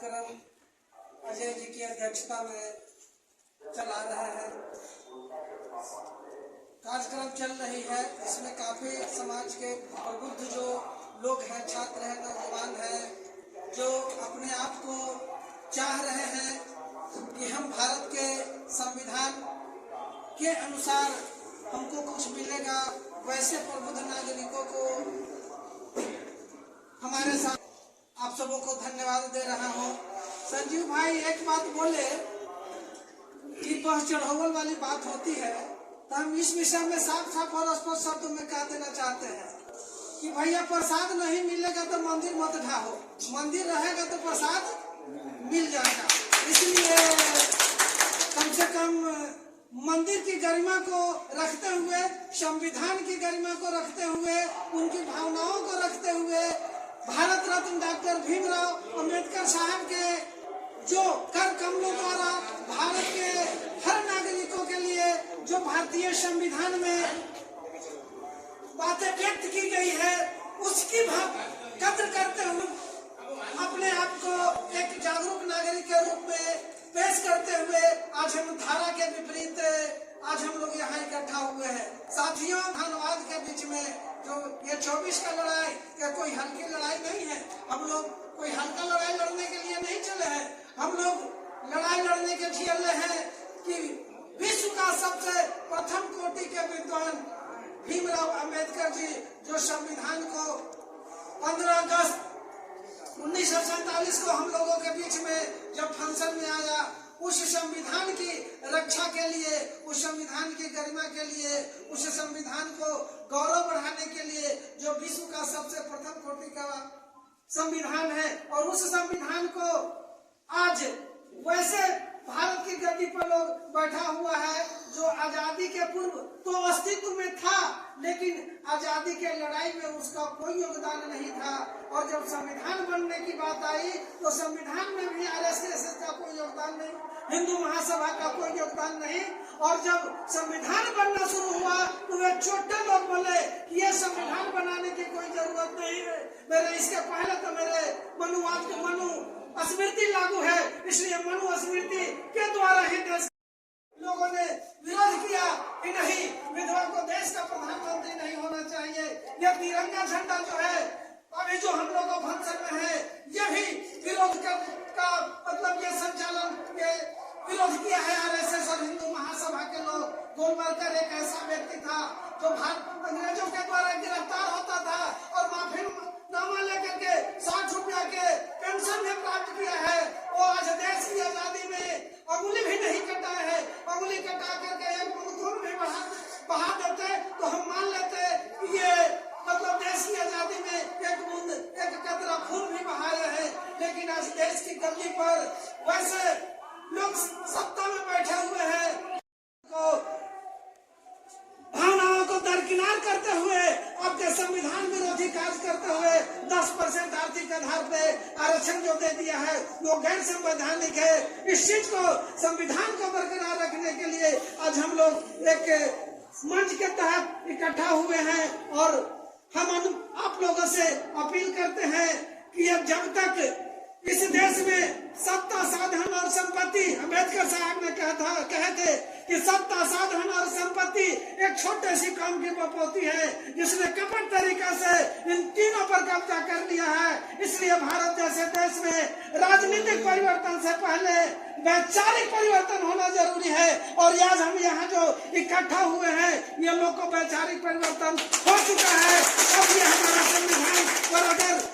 कार्यक्रम अजय जी की अध्यक्षता में चला रहे हैं। कार्यक्रम चल रही है, इसमें काफी समाज के प्रबुद्ध जो लोग हैं, छात्र हैं, नौजवान हैं, जो अपने आप को चाह रहे हैं कि हम भारत के संविधान के अनुसार हमको कुछ मिलेगा, वैसे प्रबुद्ध नागरिकों को हमारे साथ आप सबों को धन्यवाद दे रहा हूँ। संजीव भाई एक बात बोले कि बस चढ़ावल वाली बात होती है, तो हम इस विषय में साफ साफ और स्पष्ट शब्दों में कह देना चाहते हैं कि भैया प्रसाद नहीं मिलेगा तो मंदिर मत ढाहो, मंदिर रहेगा तो प्रसाद मिल जाएगा। इसलिए कम से कम मंदिर की गरिमा को रखते हुए, संविधान की गरिमा को रखते हुए, उनकी भावनाओं को रखते हुए, भारत रत्न डॉक्टर भीमराव अंबेडकर साहब के जो कर कमलों द्वारा भारत के हर नागरिकों के लिए जो भारतीय संविधान में बातें व्यक्त की गई है, उसकी कद्र करते हुए अपने आप को एक जागरूक नागरिक के रूप में पेश करते हुए आज हम धारा के विपरीत आज हम लोग यहाँ इकट्ठा हुए हैं। साथियों, धन्यवाद के बीच में जो ये 24 का लड़ाई या कोई हल्की लड़ाई नहीं है। हम लोग कोई हल्का लड़ाई लड़ने के लिए नहीं चले हैं। हम लोग लड़ाई लड़ने के लिए हैं कि विश्व का सबसे प्रथम कोटि के विद्वान भीमराव अंबेडकर जी जो संविधान को 15 अगस्त 1947 को हम लोगों के बीच में जब फंक्शन में आया, उस संविधान की रक्षा के लिए, उस संविधान की गरिमा के लिए, उस संविधान को गौरव बढ़ाने के लिए जो विश्व का सबसे प्रथम कोटि का संविधान है, और उस संविधान को आज वैसे भारत की गद्दी पर लोग बैठा हुआ है जो आजादी के पूर्व तो अस्तित्व में था, लेकिन आजादी के लड़ाई में उसका कोई योगदान नहीं था। और जब संविधान बनने की बात आई तो संविधान में भी आरएसएस का कोई योगदान नहीं, हिंदू महासभा का कोई योगदान नहीं। और जब संविधान बनना शुरू हुआ तो वे छोटे लोग बोले कि ये संविधान बनाने की कोई जरूरत नहीं है, मेरे इसके पहले तो मेरे मनुवाद के मनु स्मृति लागू है, इसलिए मनु स्मृति के द्वारा ही देश लोगों ने विरोध किया कि नहीं, विधवा को देश का प्रधानमंत्री नहीं होना चाहिए। यह तिरंगा झंडा जो है अभी जो हम लोगों फंक्शन में है, यह भी विरोध का मतलब ये संचालन के विरोध किया है आरएसएस और हिंदू महासभा के लोग। गोलवालकर एक ऐसा व्यक्ति था जो अंग्रेजों के द्वारा गिरफ्तार होता था और माफीनामा लेकर के 60 रुपया के पेंशन भी प्राप्त किया है। वो आज देश की आजादी में अंगुली भी नहीं कटा है, अंगुली कटा करके एक खून भी बहा देते तो हम मान लेते कि ये मतलब देश की आजादी में एक कतरा खून भी बहाया है। लेकिन आज देश की गद्दी पर वैसे लोग सत्ता में बैठे हुए हैं, भावनाओं को दरकिनार करते हुए, आपके संविधान विरोधी कार्य करते हुए 10% आर्थिक आधार पे आरक्षण जो दे दिया है वो गैर संवैधानिक है। इस चीज को, संविधान को बरकरार रखने के लिए आज हम लोग एक मंच के तहत इकट्ठा हुए हैं और हम आप लोगों से अपील करते हैं कि अब जब तक इस देश में सत्ता, साधन और संपत्ति, अंबेडकर साहब ने कहे थे कि सत्ता, साधन और संपत्ति एक छोटे सी काम की बपौती है जिसने कपट तरीका से इन तीनों पर कब्जा कर लिया है। इसलिए भारत जैसे देश में राजनीतिक परिवर्तन से पहले वैचारिक परिवर्तन होना जरूरी है। और आज हम यहाँ जो इकट्ठा हुए हैं, ये लोग को वैचारिक परिवर्तन हो चुका है। अब ये हमारा संविधान पर अगर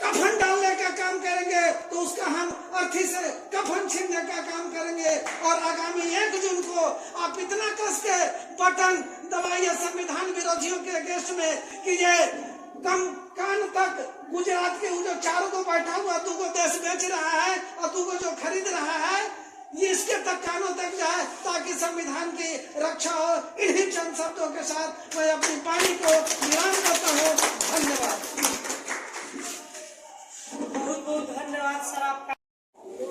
कफन डालने का काम करेंगे तो उसका हम अर्थी से कफन छीनने का काम करेंगे। और आगामी 1 जून को आप इतना कस के बटन दबाइए संविधान विरोधियों के अगेंस्ट में कि ये कम कान तक गुजरात के जो चारों को बैठा हुआ तू को देश बेच रहा है और तू को जो खरीद रहा है, ये इसके तक कानों तक जाए ताकि संविधान की रक्षा हो। इन्हीं चंद शब्दों के साथ मैं अपनी पानी को विराम करता हूँ। धन्यवाद। बहुत बहुत धन्यवाद सर आपका।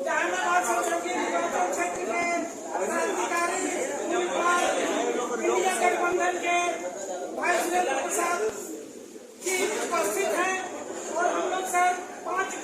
जहानाबाद संसदीय निर्वाचन क्षेत्र में क्रांतिकारी इंडिया गठबंधन के भाई सुरेंद्र प्रसाद जी उपस्थित हैं और हम लोग सर 5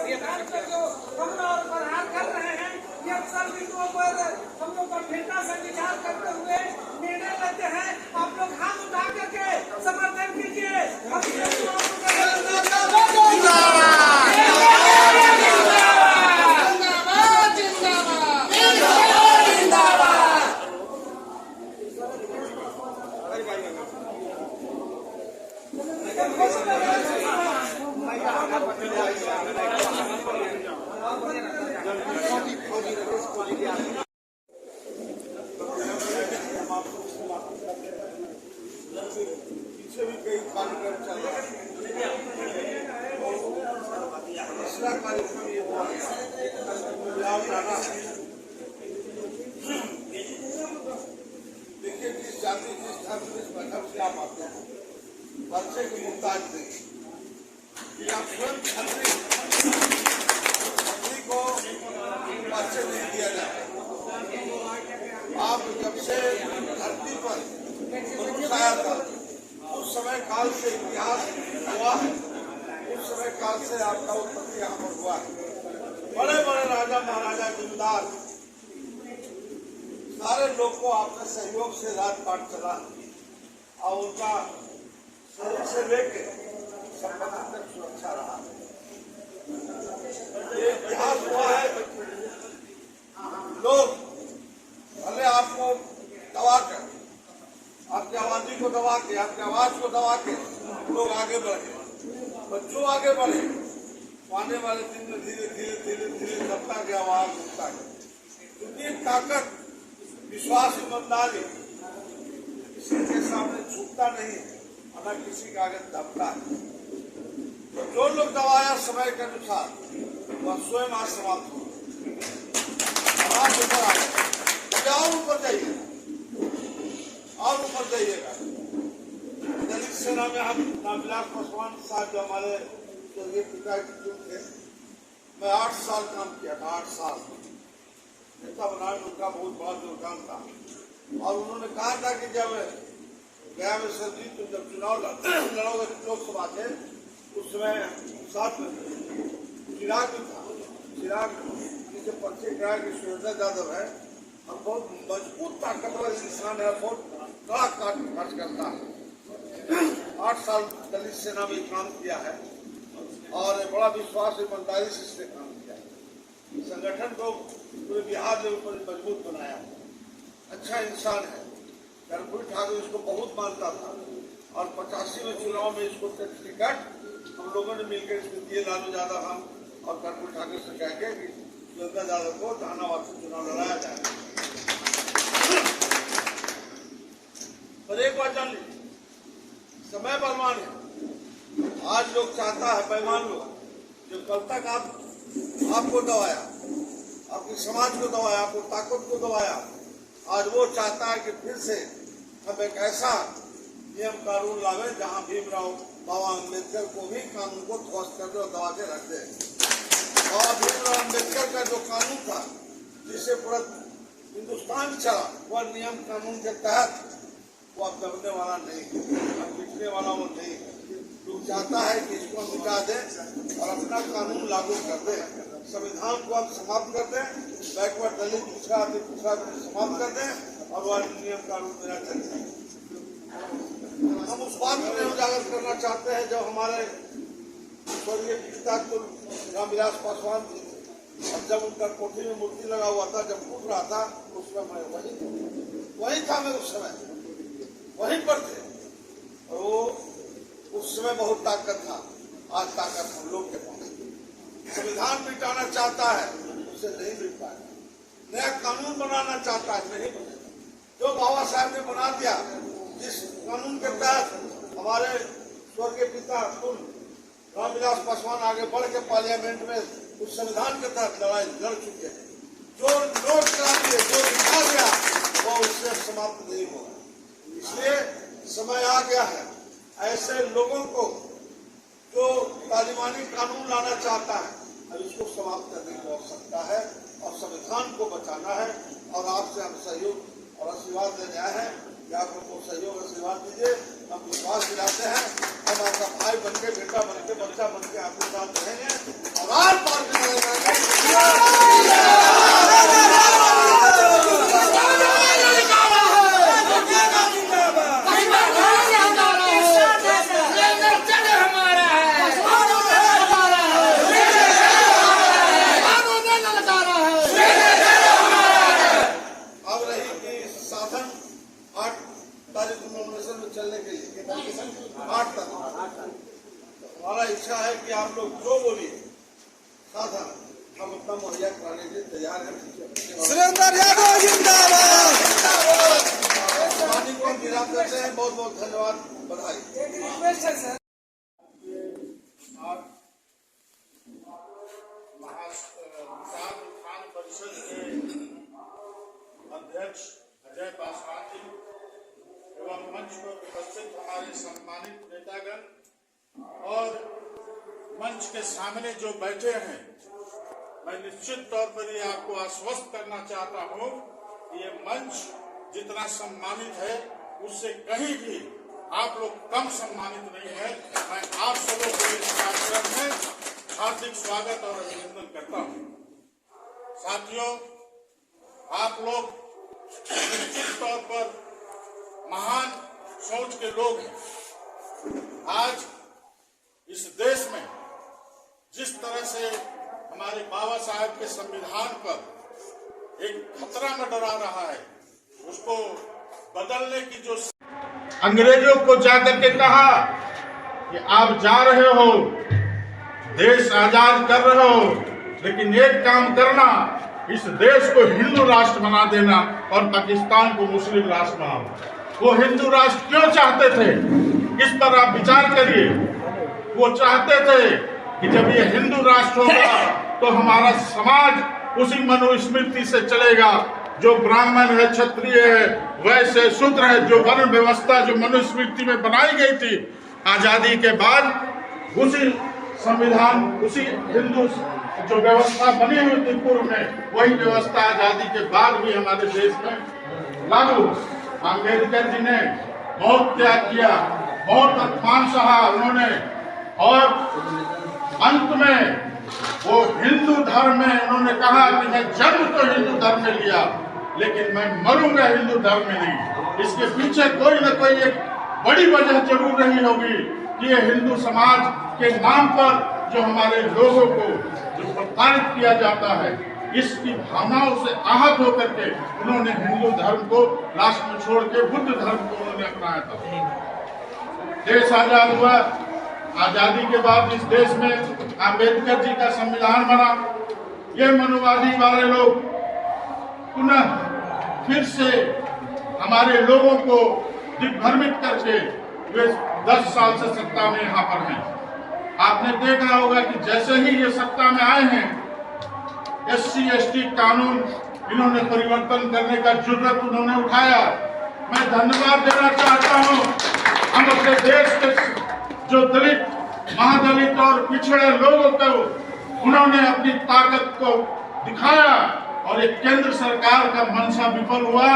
सरकार का जो हमला और प्रहार कर रहे हैं, ये अक्सर बिंदुओं पर हम लोग गंभीरता से विचार करते हुए निर्णय लेते हैं। आप लोग हाथ उठा करके समर्थन कीजिए। पीछे भी कई कार्यक्रम चल रहे हैं। दूसरा कार्यक्रम ये हुआ देखिए, जिस जाति जिस धर्म जिस मजहब से आप आते हैं, बच्चे की मुमताज नहीं कि आप स्वयं छतरी को बच्चे नहीं दिया जाता। आप जब से धरती पर मनुष्य आया था, उस समय काल से इतिहास हुआ है, उस समय काल से आपका उत्पत्ति यहाँ पर हुआ है। बड़े बड़े राजा महाराजा जमींदार सारे लोग को आपके सहयोग से राजपाट चला और उनका शरीर से लेके संपत्ति तक सुरक्षा रहा। ये इतिहास हुआ है। लोग भले आपको दबा कर, आपकी आबादी को दबा के, आपकी आवाज को दबा के लोग आगे बढ़े, बच्चों आगे बढ़े, आने वाले दिन में धीरे धीरे धीरे धीरे दबता गया, आवाज उठता गया। क्योंकि ताकत, विश्वास, ईमानदारी किसी के सामने झुकता नहीं है, न किसी का आगे दबता है। तो जो लोग दबाया समय के अनुसार, वह स्वयं आज समाप्त हो आप ऊपर आ गए। और ऊपर जाइएगा, और ऊपर जाइएगा। दलित सेना में हम रामविलास पासवान साहब जो हमारे स्वर्गीय पिता थे, मैं 8 साल काम किया था। 8 साल नेता बनाने में उनका बहुत बड़ा योगदान था। और उन्होंने कहा था कि जब गया में सर जी तुम जब चुनाव लड़ोगे लोकसभा से, उस समय साथ में चिराग भी था। चिराग जिसे पर्चे कराया कि सुरेंद्र यादव है और बहुत मजबूत ताकतवर इंसान है, बहुत कड़ा खर्च करता है। 8 साल दलित सेना में काम किया है और बड़ा विश्वास ईमानदारी से इसने काम किया है। संगठन को पूरे बिहार लेवल पर मजबूत बनाया। अच्छा इंसान है। कर्पूरी ठाकुर इसको बहुत मानता था और 85 में चुनाव में इसको टिकट हम लोगों ने मिलकर इसको दिए, लालू यादव हम और कर्पूरी ठाकुर से कह के कि सुरेंद्र यादव को जहानाबाद से चुनाव लड़ाया जाए। पर एक बात जान लीजिए, समय बलवान है। आज लोग चाहता है, बेईमान लोग जो कल तक आपको दबाया, आपके समाज को दबाया, आपको ताकत को दबाया, आज वो चाहता है कि फिर से हम एक ऐसा नियम कानून लावे जहां भीमराव बाबा अम्बेडकर को भी कानून को ध्वस्त कर दे और दबा के रख दे। और भीमराव अम्बेडकर का जो कानून था जिसे पूरा हिंदुस्तान चला, वह नियम कानून के तहत वो अब दबने वाला नहीं, अब मिटने वाला वो नहीं। लोग चाहता है कि इसको मिटा दे और अपना कानून लागू कर दे, संविधान को अब समाप्त कर दें, बैकवर्ड दलित पिछड़ा समाप्त कर दें और वह नियम कानून मेरा चले। हम उस बात को उजागर करना चाहते हैं जब हमारे स्वर्गीय पिता रामविलास पासवान जी, और जब उनका कोठी में मूर्ति लगा हुआ था, जब फूट रहा था, उस समय मैं वही था। मैं उस समय वहीं पर थे और वो उस समय बहुत ताकत था। आज ताकत हम लोग के पास। संविधान मिटाना चाहता है, उसे नहीं मिट पाएगा। नया कानून बनाना चाहता है, नहीं बनेगा। जो बाबा साहब ने बना दिया, जिस कानून के तहत हमारे स्वर्गीय पिता रामविलास पासवान आगे बढ़ के पार्लियामेंट में उस संविधान के तहत लड़ाई लड़ चुके हैं। जो नोट करा दिए, जो लिखा गया, वो उससे समाप्त नहीं होगा। इसलिए समय आ गया है ऐसे लोगों को जो तालिबानी कानून लाना चाहता है, अब इसको समाप्त करने की आवश्यकता है और संविधान को बचाना है। और आपसे हम सहयोग और आशीर्वाद देने आए हैं कि आप हमको सहयोग आशीर्वाद दीजिए। हम विश्वास दिलाते हैं, हम आपका भाई बनके, बेटा बनके, बच्चा बनके आपके साथ रहेंगे और आर पार मुहैया कराने के लिए तैयार है। सुरेंद्र यादव जिंदाबाद। पानी को विराम करते हैं। बहुत बहुत धन्यवाद, बधाई। एक रिक्वेस्ट है सर, किसान उत्थान परिषद के अध्यक्ष अजय पासवान जी एवं मंच पर उपस्थित हमारे सम्मानित नेतागण और मंच के सामने जो बैठे हैं, मैं निश्चित तौर पर ये आपको आश्वस्त करना चाहता हूँ कि ये मंच जितना सम्मानित है उससे कहीं भी आप लोग कम सम्मानित नहीं है। मैं आप सबों को इस कार्यक्रम में हार्दिक स्वागत और अभिनंदन करता हूँ। साथियों, आप लोग निश्चित तौर पर महान सोच के लोग हैं। आज इस देश में जिस तरह से हमारे बाबा साहब के संविधान पर एक खतरा मंडरा रहा है, उसको बदलने की जो अंग्रेजों को जाकर के कहा कि आप जा रहे हो, देश आजाद कर रहे हो, लेकिन एक काम करना, इस देश को हिंदू राष्ट्र बना देना और पाकिस्तान को मुस्लिम राष्ट्र बनाओ। वो हिंदू राष्ट्र क्यों चाहते थे, इस पर आप विचार करिए। वो चाहते थे कि जब ये हिंदू राष्ट्र होगा तो हमारा समाज उसी मनुस्मृति से चलेगा, जो ब्राह्मण है, क्षत्रिय है, वैश्य, शूद्र है, जो वर्ण व्यवस्था जो मनुस्मृति में बनाई गई थी आजादी के बाद, उसी संविधान, उसी हिंदू जो व्यवस्था बनी हुई थी पूर्व में, वही व्यवस्था आजादी के बाद भी हमारे देश में लागू। अम्बेडकर जी ने बहुत त्याग किया, बहुत अपमान सहा उन्होंने, और अंत में वो हिंदू धर्म में उन्होंने कहा कि मैं जन्म तो हिंदू धर्म में लिया, लेकिन मैं मरूंगा हिंदू धर्म में नहीं। इसके पीछे कोई न कोई एक बड़ी वजह जरूर रही होगी कि ये हिंदू समाज के नाम पर जो हमारे लोगों को जो प्रताड़ित किया जाता है, इसकी भावनाओं से आहत होकर के उन्होंने हिंदू धर्म को लास्ट में छोड़ के बुद्ध धर्म को उन्होंने अपनाया था। देश आजाद हुआ, आजादी के बाद इस देश में अम्बेडकर जी का संविधान बना। ये मनुवादी वाले लोग पुनः फिर से हमारे लोगों को दिग्भ्रमित करके वे 10 साल से सत्ता में यहाँ पर हैं। आपने देखा होगा कि जैसे ही ये सत्ता में आए हैं, SC/ST कानून इन्होंने परिवर्तन करने का जुर्रत उन्होंने उठाया। मैं धन्यवाद देना चाहता हूँ, हम अपने देश के जो दलित, महादलित और पिछड़े लोगों को उन्होंने अपनी ताकत को दिखाया और एक केंद्र सरकार का मंशा विफल हुआ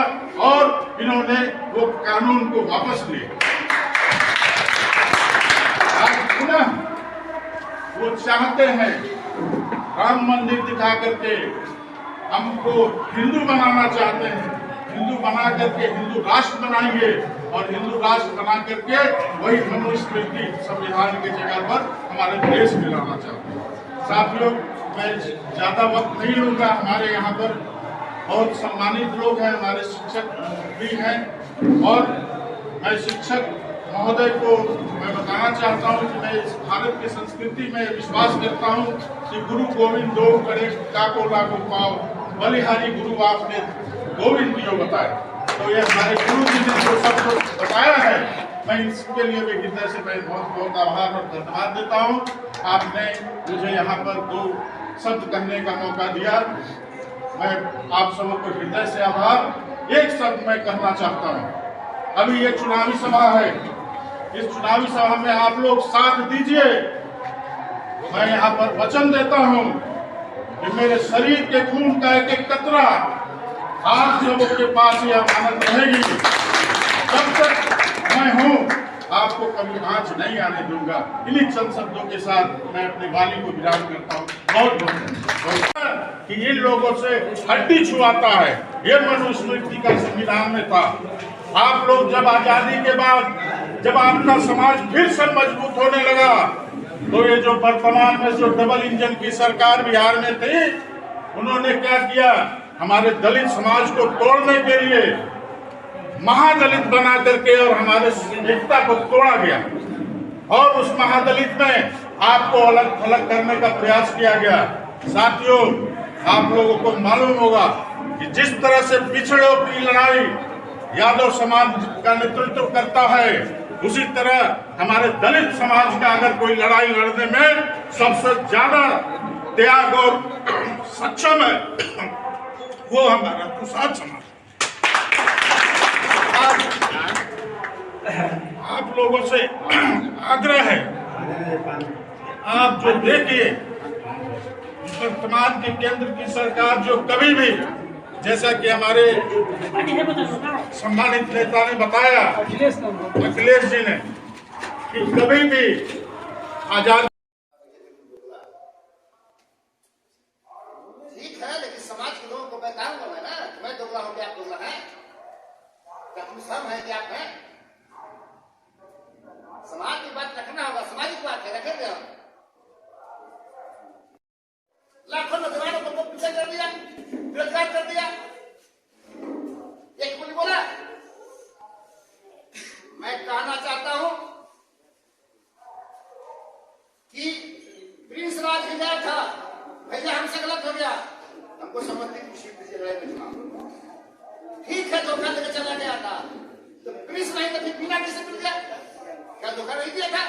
और इन्होंने वो कानून को वापस लिया। आज पुनः वो चाहते हैं राम मंदिर दिखा करके हमको हिंदू बनाना चाहते हैं, हिंदू बना करके हिंदू राष्ट्र बनाएंगे और हिंदू राष्ट्र बना करके वही मनुस्मृति संविधान की जगह पर हमारे देश में लाना चाहते हैं। साथियों, मैं ज्यादा वक्त नहीं लूंगा। हमारे यहाँ पर बहुत सम्मानित लोग हैं, हमारे शिक्षक भी हैं, और मैं शिक्षक महोदय को मैं बताना चाहता हूँ कि मैं इस भारत की संस्कृति में विश्वास करता हूँ कि गुरु गोविंद दो करे काको लागो पाओ, बलिहारी गुरु आपने गोविंद जो बताए। तो ये हमारे गुरु जी ने जो सब कुछ बताया है, मैं इसके लिए भी हृदय से मैं बहुत बहुत आभार और धन्यवाद देता हूँ। आपने मुझे यहाँ पर 2 शब्द कहने का मौका दिया, मैं आप सबों को हृदय से आभार। एक शब्द मैं कहना चाहता हूँ, अभी ये चुनावी सभा है, इस चुनावी सभा में आप लोग साथ दीजिए। मैं यहाँ पर वचन देता हूँ कि मेरे शरीर के खून का एक कतरा आप सबों के पास ये अमानत रहेगी। जब तक मैं हूँ, आपको कभी आंच नहीं आने दूंगा। इन्हीं चंद शब्दों के साथ मैं अपनी वाणी को विराम करता हूँ। बहुत बहुत कि इन लोगों से हड्डी छुआता है, ये मनुस्मृति का संविधान में था। आप लोग जब आजादी के बाद जब आपका समाज फिर से मजबूत होने लगा, तो ये जो वर्तमान में जो डबल इंजन की सरकार बिहार में थी, उन्होंने क्या किया, हमारे दलित समाज को तोड़ने के लिए महादलित बना करके और हमारे एकता को तोड़ा गया और उस महादलित में आपको अलग थलग करने का प्रयास किया गया। साथियों, आप लोगों को मालूम होगा कि जिस तरह से पिछड़ों की लड़ाई यादव समाज का नेतृत्व करता है, उसी तरह हमारे दलित समाज का अगर कोई लड़ाई लड़ने में सबसे ज्यादा त्याग और सक्षम है वो हमारा प्रसाद समाज। आप लोगों से आग्रह है, आप जो देखिए वर्तमान की केंद्र की सरकार जो कभी भी, जैसा कि हमारे सम्मानित नेता ने बताया, अखिलेश जी ने, कि कभी भी आजाद ठीक है, लेकिन समाज के लोगों को पहचान लो है ना, मैं दोगला हूं कि आप दोगला हैं? क्या तुम सब हैं कि आप हैं? समाज की बात रखना होगा, सामाजिक बात है, रखेंगे हम। लाखों नौजवानों को पीछे कर दिया, बेरोजगार कर दिया, एक बोली बोला। मैं कहना चाहता हूं कि प्रिंस राज भी गया था, भैया हमसे गलत हो गया, हमको समझती थी सीट दीजिए लड़ाई में चुनाव। ठीक है, धोखा देकर चला गया था, तो प्रिंस नहीं तो फिर बिना किसी मिल गया, क्या धोखा नहीं दिया था?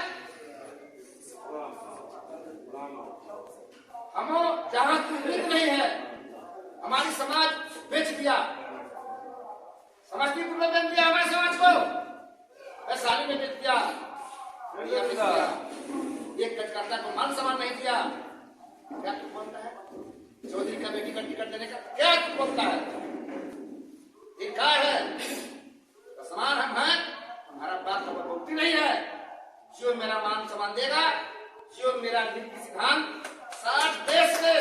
हम जहां उम्मीद नहीं है, हमारी समाज बेच दिया, समस्तीपुर में बेच दिया हमारे समाज को, वैशाली में बेच दिया, बेच दिया, एक कार्यकर्ता को मान सम्मान नहीं दिया। क्या तू बोलता है? चौधरी का बेटी का टिकट देने का क्या तू बोलता है? धिक्कार है, समान हम हैं, हमारा बात का बहुती नहीं है। जो मेरा मान सम्मान देगा, जो मेरा नीति सिद्धांत 60 देश के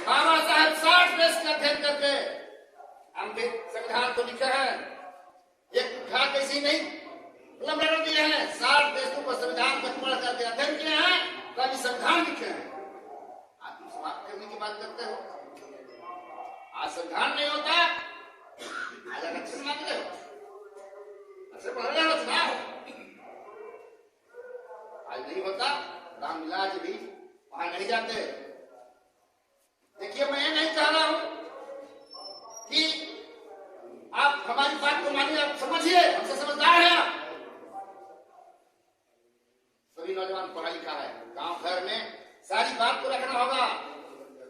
बाबा साहब 60 देश का अध्ययन करके हम संविधान को लिखे हैं, एक उठा कैसी नहीं लंबे दिए हैं, 60 देशों को संविधान को पढ़ करके अध्ययन किए हैं, कभी संविधान लिखे हैं। आज तुम समाप्त करने की बात करते हो, आज संविधान नहीं होता, आज अक्षर मांग रहे हो, अक्षर पढ़ रहे हो, सुनाओ। आज नहीं होता, रामविलास भी वहां नहीं जाते। देखिए, मैं ये नहीं कह रहा हूं कि आप हमारी बात को मानिए, आप समझिए, हमसे समझदार हैं आप। सभी नौजवान पढ़ा लिखा है, गांव घर में सारी बात को रखना होगा,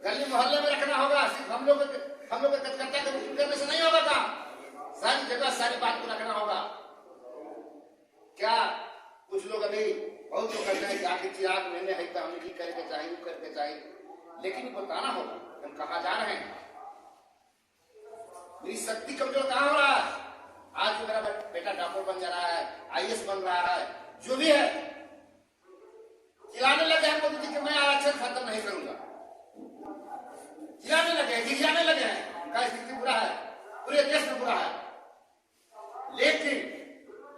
गली मोहल्ले में रखना होगा, सिर्फ हम लोग के कचकट्टा के बुकिंग करने से नहीं होगा काम, सारी जगह सारी बात को रखना होगा। क्या कुछ लोग अभी बहुत लोग कहते हैं कि आखिर चिराग मैंने है तो हमें करके चाहिए, वो करके चाहिए, लेकिन बताना होगा हम कहाँ जा रहे हैं, मेरी शक्ति कमजोर कहाँ हो रहा है। आज मेरा बेटा डॉक्टर बन जा रहा है, IAS बन रहा है, जो भी है, चिल्लाने लगे हैं मोदी जी कि मैं आरक्षण खत्म नहीं करूंगा, चिल्लाने लगे, गिरियाने लगे हैं, का स्थिति बुरा है, पूरे देश में बुरा है। लेकिन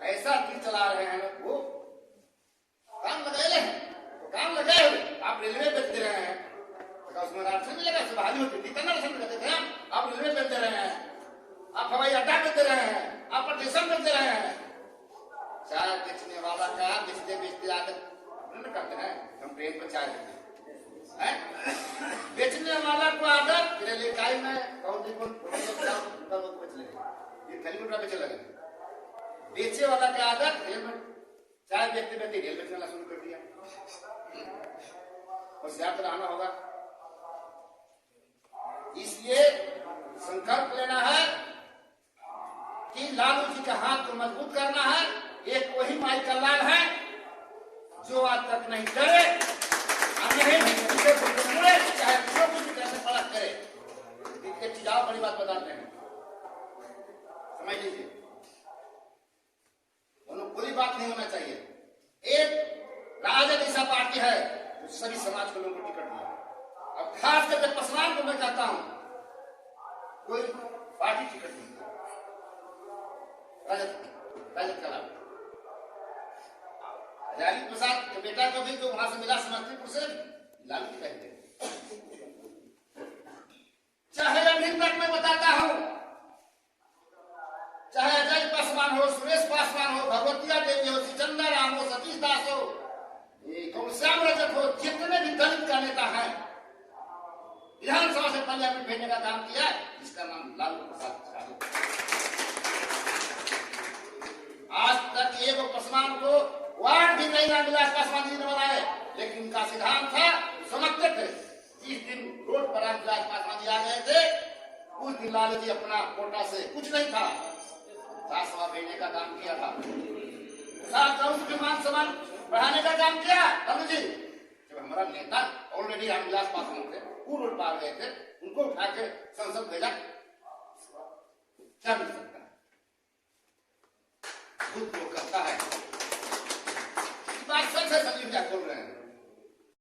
ऐसा तीर चला रहे हैं, वो काम लगाए हैं, काम लगाए हुए, आप रेलवे बेच दे रहे हैं, तो उसमें आरक्षण नहीं लगा, बहाली होती थी, कितना आरक्षण करते थे आप रेलवे बेच दे रहे हैं, आप हवाई अड्डा बेच दे रहे हैं, आप स्टेशन बेच दे रहे हैं। चाय बेचने वाला का बेचते बेचते आदत करते हैं, हम ट्रेन पर चाय देते हैं, बेचने वाला को आदत रेलवे इकाई में बहुत बेच लगे, बेचे वाला की आदत रेल में चाय बेचते बेचते रेल बेचना शुरू कर दिया। होशियार तो रहना होगा, इसलिए संकल्प लेना है कि लालू जी का हाथ को मजबूत करना है। एक वही माई का लाल है जो आज तक नहीं करे, चाहे जो कुछ कैसे फर्क करे, इनके चीजाओ बड़ी बात बताते हैं, समझ लीजिए, कोई बात नहीं होना चाहिए। एक राजद ऐसा पार्टी है जो सभी समाज के लोगों को टिकट दिया, अब खास करके पसवान को मैं कहता हूं, कोई पार्टी टिकट नहीं दिया, राजद का लाभ। हजारी प्रसाद के बेटा को भी जो वहां से मिला समस्तीपुर से, लालू जी कहते हैं। चाहे अभी तक मैं बताता हूं, चाहे अजय पासवान हो, सुरेश पासवान हो, भगवतिया देवी हो, सिचंदा राम हो, सतीश दास हो, श्याम रजक हो, जितने भी दलित का नेता है, पार्लियामेंट भेजने का काम किया, जिसका नाम लालू प्रसाद यादव। आज तक एक पासवान को वार्ड भी नहीं रामविलास पासवान जी ने बनाए, लेकिन उनका सिद्धांत था, समझते थे। जिस दिन रोड पर रामविलास पासवान जी आ गए थे, उस दिन लालू जी अपना कोटा से कुछ नहीं था, राज्यसभा भेजने का काम किया था। उसके मान सम्मान बढ़ाने का काम किया लालू जी। जब हमारा नेता ऑलरेडी रामविलास पासवान थे, वो रोड पर आ गए थे, उनको उठा के संसद भेजा, क्या मिल सकता है? खुद को करता है। बात सच है, संजीव जी बोल रहे